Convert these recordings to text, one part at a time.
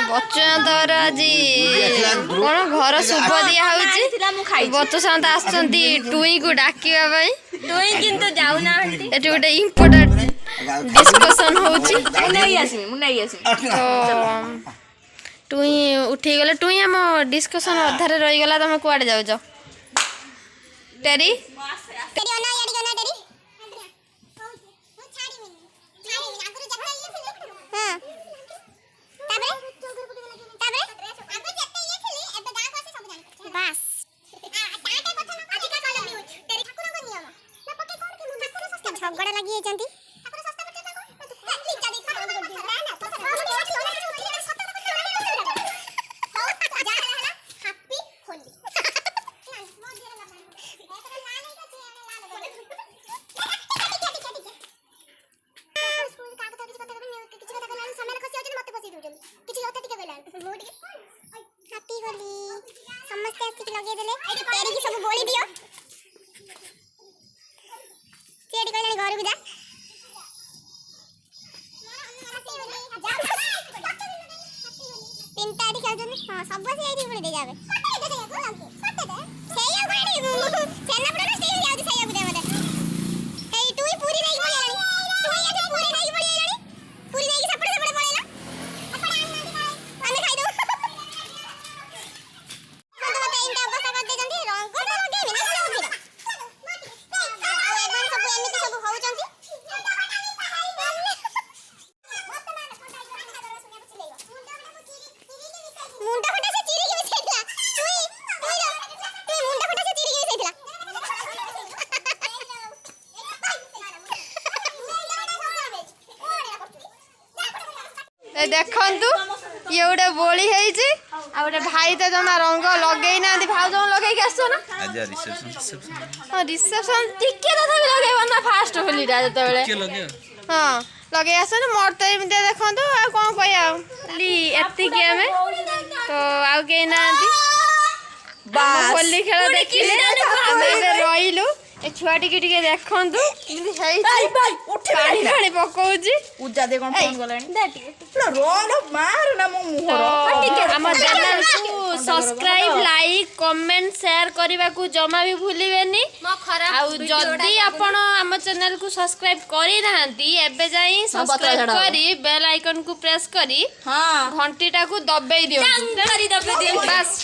बच्चर आज कौन घर शुभ दिया बच्चा आसुई को डाकिया गोटे इम्पोर्टाट डिस्कसन टुई उठी गले टुई आम डिस्कसन अधारे रहीगला तुम कुआडे जाऊच टेरी झगड़ा लगी समस्ते लगे देले तेरी की सब बोली दियो तेरी कहले घर को जा तीनटा आडी खेलजनी हां सब से आडी बोली दे जावे सेया गाडी सेना पड़ा से जाउ दे सेया बुदे मते ए टुई पूरी नहीं बोली आनी टुई ये पूरी नहीं बोली आनी पूरी नहीं सपड़े सपड़े बोलेला हमें खाई दो देखु ये गोटे बोली है गोटे भाई तो जमा रंग लगे ना भाज लगे आस ना हाँ रिसेप्शन टिके तथा लगे ना फास्ट होलीटा जो हाँ लगे आस मोर तो एमती देखु आ कौन कहती आम तो आउ कई ना होली खेल देखिले रहीलु ए छुआ टिके देखु पानी पानी पकाउची पूजा दे कोन फोन गलानी रोल मार ना मो मुहर हम चैनल को सब्सक्राइब लाइक कमेंट शेयर करबा को जमा भी भूलिबेनी आ जदी आपण हम चैनल को सब्सक्राइब करी नाहंती एबे जाई सब्सक्राइब करी बेल आइकन को प्रेस करी हां घंटीटा को दबाई दियो बस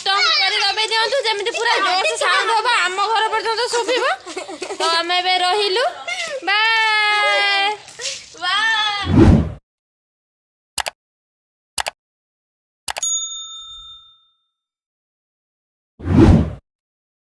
टंग करी दबाई दियो जेमिति पूरा जोर से साउंड होबा हम घर पर्यंत सुबिबो तो हमें बे रहिलु बाय बाय।